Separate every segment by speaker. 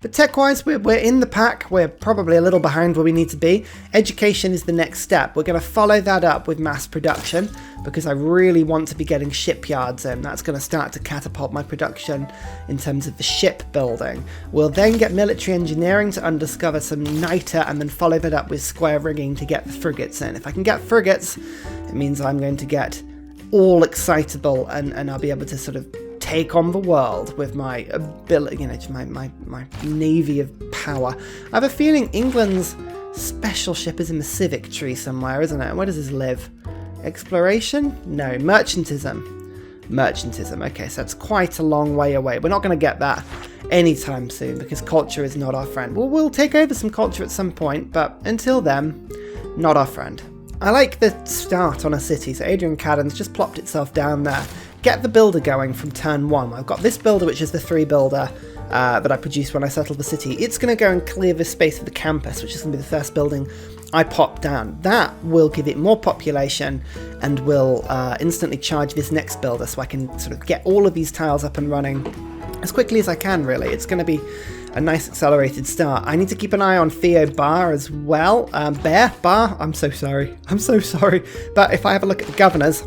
Speaker 1: But tech-wise, we're in the pack. We're probably a little behind where we need to be. Education is the next step. We're going to follow that up with mass production because I really want to be getting shipyards in. That's going to start to catapult my production in terms of the shipbuilding. We'll then get military engineering to undiscover some niter and then follow that up with square rigging to get the frigates in. If I can get frigates, it means I'm going to get all excitable and I'll be able to sort of take on the world with my ability, you know, my navy of power. I have a feeling England's special ship is in the civic tree somewhere, isn't it? Where does this live? Exploration? No. Mercantism. Mercantism. Okay, so that's quite a long way away. We're not going to get that anytime soon because culture is not our friend. Well, we'll take over some culture at some point, but until then, not our friend. I like the start on a city. So Adrian Cadden's just plopped itself down there. Get the builder going from turn 1. I've got this builder, which is the 3 builder that I produced when I settled the city. It's going to go and clear the space for the campus, which is going to be the first building I pop down. That will give it more population and will instantly charge this next builder so I can sort of get all of these tiles up and running as quickly as I can, really. It's going to be a nice accelerated start. I need to keep an eye on Theo Bar as well. Bar? I'm so sorry. I'm so sorry. But if I have a look at the governors,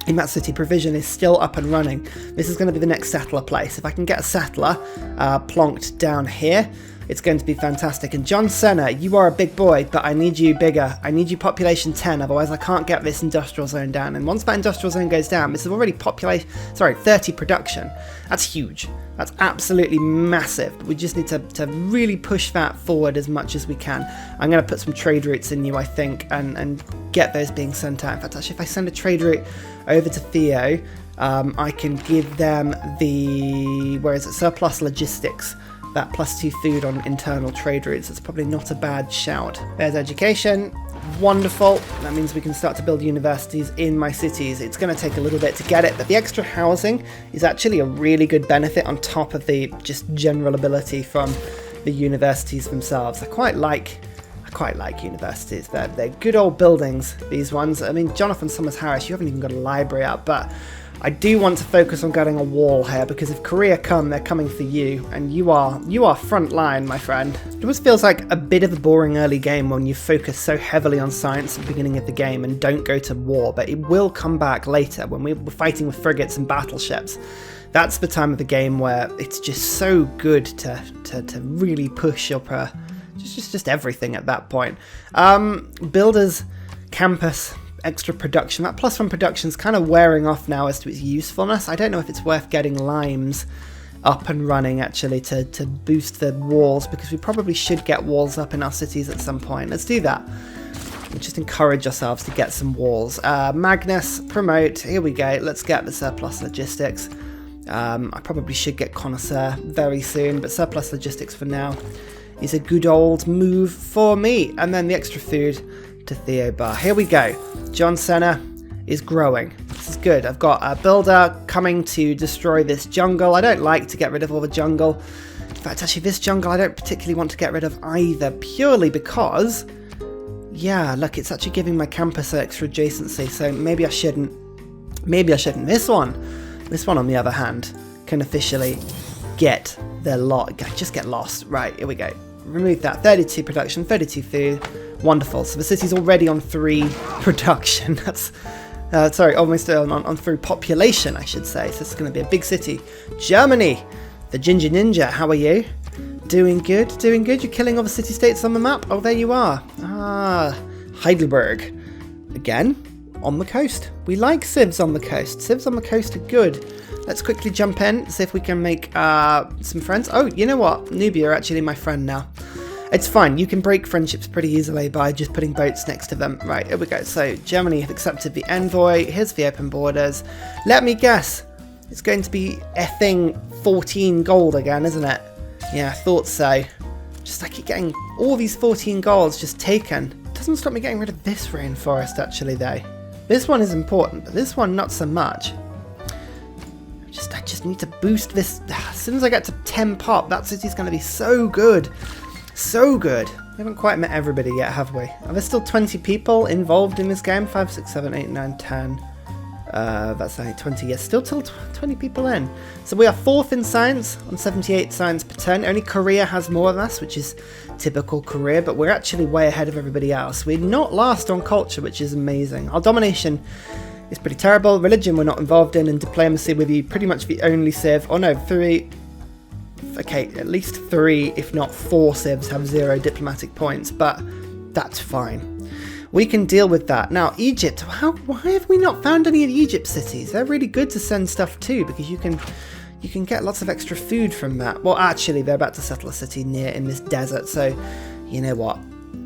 Speaker 1: in that city, provision is still up and running. This is going to be the next settler place. If I can get a settler plonked down here, it's going to be fantastic. And John Senna, you are a big boy, but I need you bigger. I need you population 10, otherwise I can't get this industrial zone down. And once that industrial zone goes down, this is already 30 production. That's huge. That's absolutely massive. But we just need to really push that forward as much as we can. I'm going to put some trade routes in you, I think, and get those being sent out. In fact, actually, if I send a trade route over to Theo, I can give them the, surplus logistics, that +2 food on internal trade routes. That's probably not a bad shout. There's education. Wonderful. That means we can start to build universities in my cities. It's going to take a little bit to get it, but the extra housing is actually a really good benefit on top of the just general ability from the universities themselves. I quite like universities. They're good old buildings, these ones. I mean, Jonathan Summers Harris, you haven't even got a library up, but I do want to focus on getting a wall here because if Korea come, they're coming for you, and you are front line, my friend. It always feels like a bit of a boring early game when you focus so heavily on science at the beginning of the game and don't go to war, but it will come back later when we're fighting with frigates and battleships. That's the time of the game where it's just so good to really push your just everything at that point. Builders, campus, extra production. That +1 production is kind of wearing off now as to its usefulness. I don't know if it's worth getting limes up and running actually to boost the walls, because we probably should get walls up in our cities at some point. Let's do that. We'll just encourage ourselves to get some walls. Magnus, promote. Here we go. Let's get the surplus logistics. I probably should get connoisseur very soon, but surplus logistics for now is a good old move for me. And then the extra food to Theo Bar. Here we go. John Senna is growing. This is good. I've got a builder coming to destroy this jungle. I don't like to get rid of all the jungle. In fact, actually, this jungle I don't particularly want to get rid of either, purely because, yeah, look, it's actually giving my campus extra adjacency, so maybe I shouldn't. Maybe I shouldn't. This one, on the other hand, can officially get the lot. Just get lost. Right, here we go. Remove that. 32 production, 32 food. Wonderful. So the city's already on 3 production. That's, almost on 3 population, I should say. So it's going to be a big city. Germany, the Ginger Ninja. How are you? Doing good, doing good. You're killing all the city-states on the map. Oh, there you are. Ah, Heidelberg. Again, on the coast. We like civs on the coast. Civs on the coast are good. Let's quickly jump in, see if we can make some friends. Oh, you know what? Nubia are actually my friend now. It's fine. You can break friendships pretty easily by just putting boats next to them. Right, here we go. So Germany have accepted the envoy. Here's the open borders. Let me guess. It's going to be effing 14 gold again, isn't it? Yeah, I thought so. Just I keep getting all these 14 golds just taken. Doesn't stop me getting rid of this rainforest actually though. This one is important, but this one not so much. I just need to boost this. As soon as I get to 10 pop, that city's going to be so good. So good. We haven't quite met everybody yet, have we? Are there still 20 people involved in this game? 5, 6, 7, 8, 9, 10. That's only 20 years, still 20 people in. So we are 4th in science on 78 science per turn. Only Korea has more than us, which is typical Korea, but we're actually way ahead of everybody else. We're not last on culture, which is amazing. Our domination is pretty terrible. Religion we're not involved in, and diplomacy with you pretty much the only civ. Oh no, 3. Okay, at least 3, if not 4 civs have 0 diplomatic points, but that's fine. We can deal with that. Now, Egypt. Why have we not found any of Egypt cities? They're really good to send stuff to, because you can get lots of extra food from that. Well, actually, they're about to settle a city near in this desert, so you know what?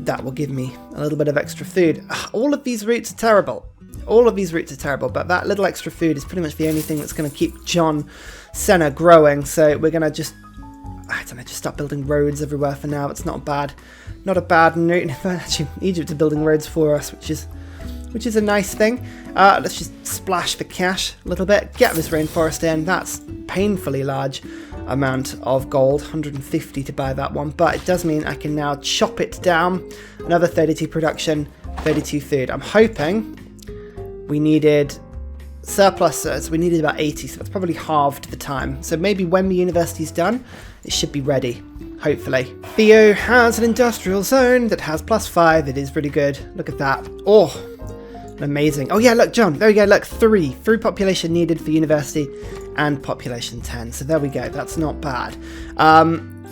Speaker 1: That will give me a little bit of extra food. All of these routes are terrible. All of these routes are terrible, but that little extra food is pretty much the only thing that's going to keep John Cena growing. So we're going to just, I don't know, just start building roads everywhere for now. It's not a bad route. Actually, Egypt are building roads for us, which is a nice thing. Let's just splash the cash a little bit. Get this rainforest in. That's painfully large amount of gold, 150 to buy that one, but it does mean I can now chop it down. Another 32 production, 32 food. I'm hoping we needed surplus, so we needed about 80, so that's probably halved the time. So maybe when the university's done, it should be ready, hopefully. Theo has an industrial zone that has +5. It is pretty good. Look at that. Oh, amazing. Oh yeah, look, John, there we go. Look, 3 population needed for university and population 10. So there we go. That's not bad.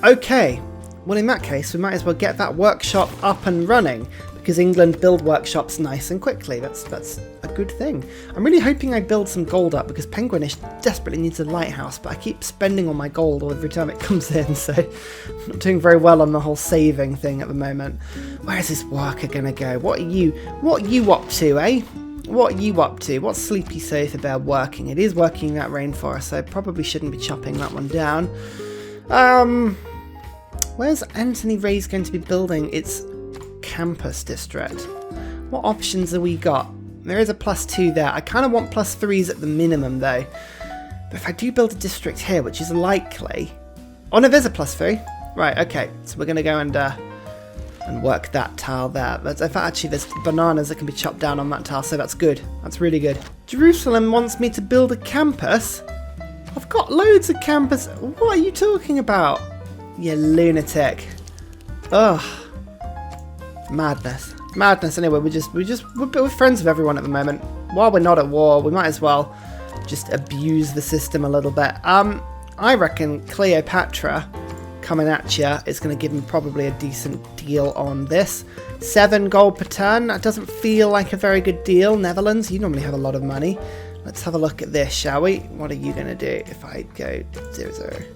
Speaker 1: Okay. Well, in that case, we might as well get that workshop up and running, because England build workshops nice and quickly. That's a good thing. I'm really hoping I build some gold up, because Penguinish desperately needs a lighthouse, but I keep spending all my gold every time it comes in, so I'm not doing very well on the whole saving thing at the moment. Where's this worker gonna go? What are you up to, eh? What are you up to? What's Sleepy Sofa Bear working? It is working that rainforest, so I probably shouldn't be chopping that one down. Where's Anthony Ray's going to be building its campus district? What options have we got? There is a +2 there. I kind of want +3s at the minimum though. But if I do build a district here, which is likely... Oh no, there's a +3. Right, okay. So we're going to go and work that tile there. But in fact, actually, there's bananas that can be chopped down on that tile, so that's good. That's really good. Jerusalem wants me to build a campus? I've got loads of campus. What are you talking about? You lunatic. Ugh. Madness. Madness. Anyway, we're friends with everyone at the moment. While we're not at war, we might as well just abuse the system a little bit. I reckon Cleopatra coming at you is going to give him probably a decent deal on this. 7 gold per turn. That doesn't feel like a very good deal. Netherlands, you normally have a lot of money. Let's have a look at this, shall we? What are you going to do if I go 0-0?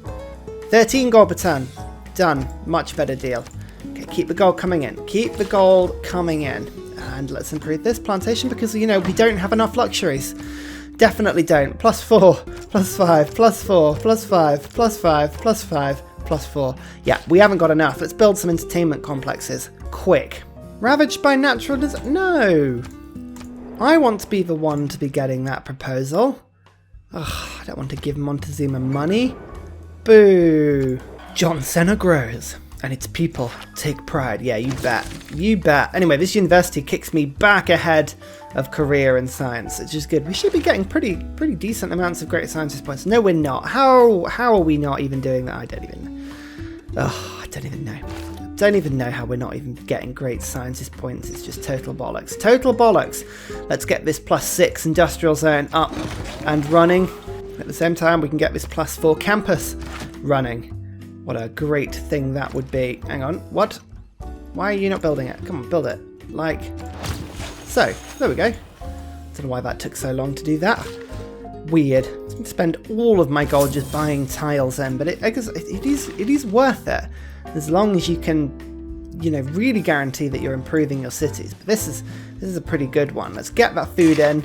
Speaker 1: 13 gold per turn. Done. Much better deal. Okay, keep the gold coming in. Keep the gold coming in. And let's improve this plantation because, you know, we don't have enough luxuries. Definitely don't. +4, +5, +4, +5, +5, +5, +4. Yeah, we haven't got enough. Let's build some entertainment complexes. Quick. Ravaged by natural disaster? No. I want to be the one to be getting that proposal. Ugh, I don't want to give Montezuma money. Boo. John Cena grows, and its people take pride. Yeah, you bet. You bet. Anyway, this university kicks me back ahead of Korea in science, which is good. We should be getting pretty decent amounts of great scientist points. No, we're not. How are we not even doing that? I don't even know. Oh, I don't even know. Don't even know how we're not even getting great scientist points. It's just total bollocks. Total bollocks. Let's get this +6 industrial zone up and running. At the same time, we can get this +4 campus running. What a great thing that would be. Hang on. What? Why are you not building it? Come on, build it. Like so. There we go. Don't know why that took so long to do that. Weird. I spend all of my gold just buying tiles then, but I guess it is worth it. As long as you can, you know, really guarantee that you're improving your cities. But this is a pretty good one. Let's get that food in.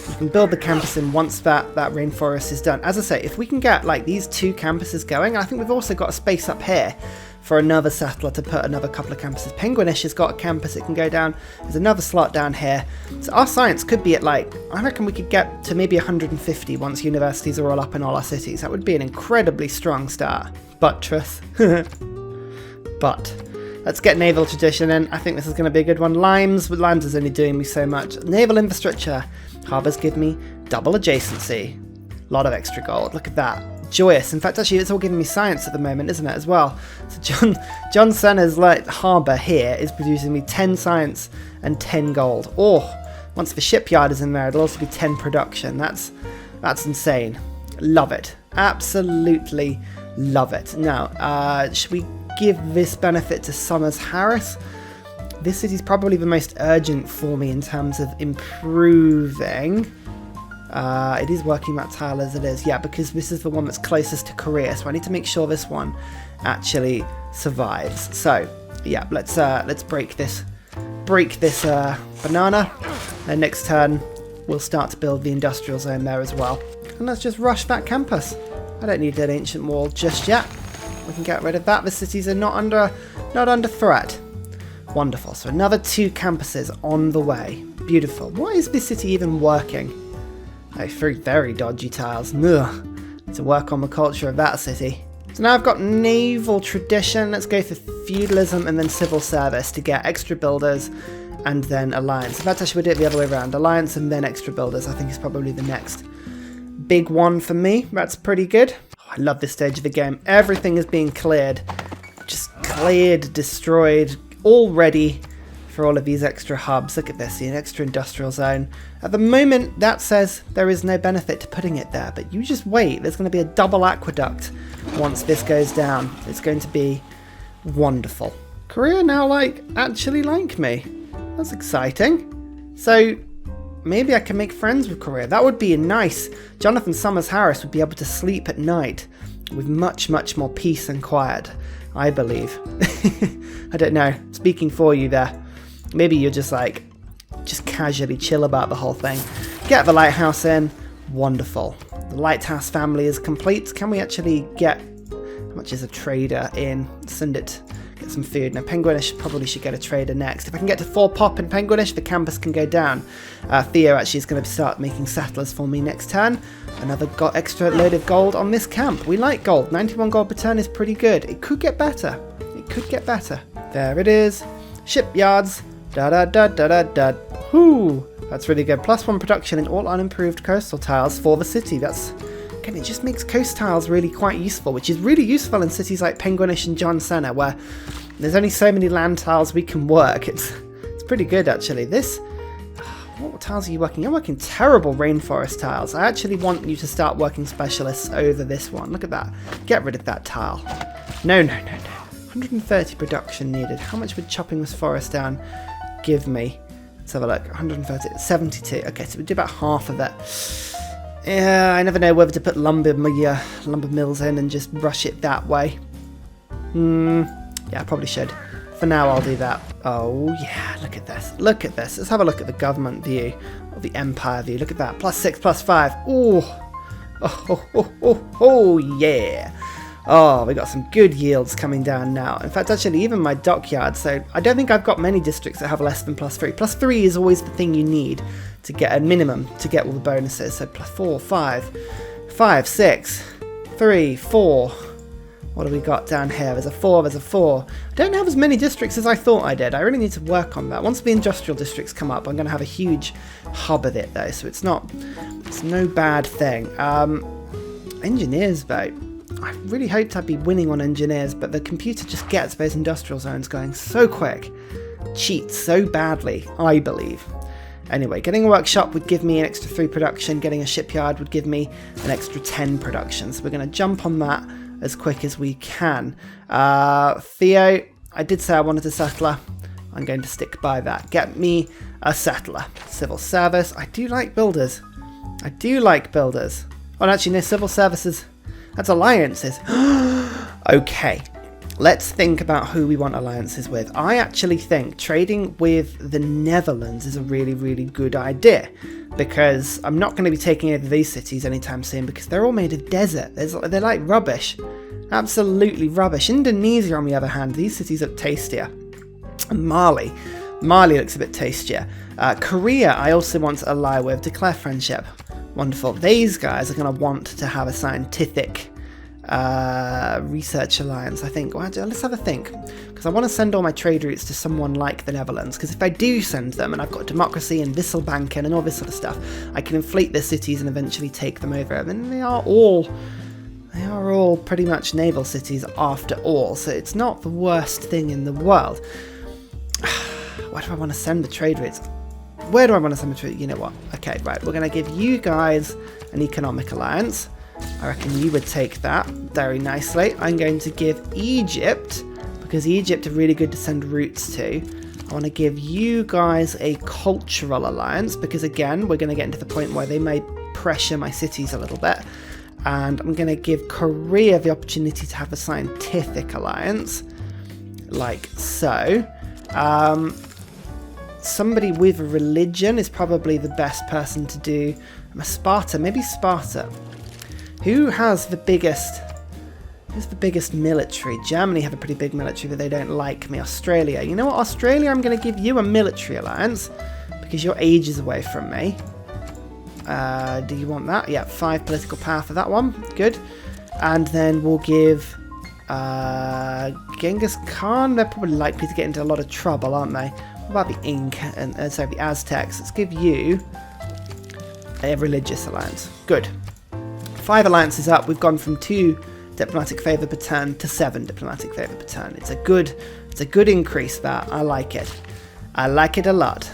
Speaker 1: You can build the campus in once that rainforest is done. As I say, if we can get like these 2 campuses going, I think we've also got a space up here for another settler to put another couple of campuses. Penguinish has got a campus it can go down. There's another slot down here. So our science could be at like, I reckon we could get to maybe 150 once universities are all up in all our cities. That would be an incredibly strong start. But truth. But let's get naval tradition in. I think this is going to be a good one. Limes, but Limes is only doing me so much. Naval infrastructure. Harbours give me Double adjacency. A lot of extra gold. Look at that. Joyous. In fact, actually, it's all giving me science at the moment, isn't it, as well? So John Senna's like harbour here is producing me 10 science and 10 gold. Or once the shipyard is in there, it'll also be 10 production. That's insane. Love it. Absolutely love it. Now, should we give this benefit to Summers Harris? This city's probably the most urgent for me in terms of improving. It is working that tile as it is, yeah, because this is the one that's closest to Korea, so I need to make sure this one actually survives. So, yeah, let's break this banana, and next turn we'll start to build the industrial zone there as well. And let's just rush that campus. I don't need that ancient wall just yet. We can get rid of that. The cities are not under threat. Wonderful. So another 2 campuses on the way. Beautiful. Why is this city even working? Oh, 3 very dodgy tiles. Ugh. Need to work on the culture of that city. So now I've got naval tradition. Let's go for feudalism and then civil service to get extra builders and then alliance. In fact, I should do it the other way around. Alliance and then extra builders, I think, is probably the next big one for me. That's pretty good. Oh, I love this stage of the game. Everything is being cleared. Just cleared, destroyed, all ready for all of these extra hubs. Look at this, an extra industrial zone. At the moment, that says there is no benefit to putting it there, but you just wait. There's going to be a double aqueduct once this goes down. It's going to be wonderful. Korea now actually like me. That's exciting. So maybe I can make friends with Korea. That would be nice. Jonathan Summers Harris would be able to sleep at night with much, much more peace and quiet, I believe. I don't know. Speaking for you there. Maybe you're just casually chill about the whole thing. Get the lighthouse in. Wonderful. The lighthouse family is complete. Can we actually get... How much is a trader in? Send it. Get some food. Now, Penguinish probably should get a trader next. If I can get to 4 pop in Penguinish, the campus can go down. Theo actually is going to start making settlers for me next turn. Another extra load of gold on this camp. We like gold. 91 gold per turn is pretty good. It could get better. It could get better. There it is. Shipyards. Da-da-da-da-da-da. Whoo! That's really good. +1 production in all unimproved coastal tiles for the city. That's... Again, it just makes coast tiles really quite useful, which is really useful in cities like Penguinish and John Senna, where there's only so many land tiles we can work. It's pretty good, actually. This... What tiles are you working? You're working terrible rainforest tiles. I actually want you to start working specialists over this one. Look at that. Get rid of that tile. No, no, no, no. 130 production needed. How much would chopping this forest down give me? Let's have a look. 130, 72. Okay, so we do about half of that. Yeah, I never know whether to put lumber mills in and just rush it that way. Yeah, I probably should. For now, I'll do that. Oh, yeah, look at this. Look at this. Let's have a look at the government view, or the empire view. Look at that. +6, +5. Ooh. Oh, yeah. Oh, we got some good yields coming down now. In fact, actually, even my dockyard. So I don't think I've got many districts that have less than +3. +3 is always the thing you need to get a minimum to get all the bonuses. So +4, 5, 6, 3, 4. What do we got down here? There's a 4, there's a 4. I don't have as many districts as I thought I did. I really need to work on that. Once the industrial districts come up, I'm going to have a huge hub of it, though. So it's no bad thing. Engineers, though. I really hoped I'd be winning on engineers, but the computer just gets those industrial zones going so quick. Cheats so badly, I believe. Anyway, getting a workshop would give me an extra 3 production. Getting a shipyard would give me an extra 10 production. So we're going to jump on that as quick as we can. Theo, I did say I wanted a settler. I'm going to stick by that. Get me a settler. Civil service. I do like builders. I do like builders. Oh, actually, no, civil services. That's alliances. Okay, let's think about who we want alliances with. I actually think trading with the Netherlands is a really, really good idea, because I'm not going to be taking over these cities anytime soon, because they're all made of desert. They're like rubbish. Absolutely rubbish. Indonesia, on the other hand, these cities look tastier. And Mali looks a bit tastier. Korea, I also want to ally with. Declare friendship. Wonderful. These guys are going to want to have a scientific Research alliance, I think. Well, let's have a think. Because I want to send all my trade routes to someone like the Netherlands. Because if I do send them, and I've got democracy and Wisselbanken and all this sort of stuff, I can inflate their cities and eventually take them over. And then they are all pretty much naval cities after all. So it's not the worst thing in the world. Where do I want to send the trade routes? Where do I want to send the trade? You know what? Okay, right. We're going to give you guys an economic alliance. I reckon you would take that very nicely. I'm going to give Egypt, because Egypt are really good to send routes to. I want to give you guys a cultural alliance, because again, we're going to get into the point where they may pressure my cities a little bit. And I'm going to give Korea the opportunity to have a scientific alliance, like so. Somebody with religion is probably the best person to do. Sparta, maybe Sparta. Who has the biggest? Who's the biggest military? Germany have a pretty big military, but they don't like me. Australia. You know what, Australia? I'm going to give you a military alliance because you're ages away from me. Do you want that? Yeah, 5 political power for that one. Good. And then we'll give Genghis Khan. They're probably likely to get into a lot of trouble, aren't they? What about the Inca and the Aztecs? Let's give you a religious alliance. Good. 5 alliances up. We've gone from 2 diplomatic favour per turn to 7 diplomatic favour per turn. It's a good increase. That I like it. I like it a lot.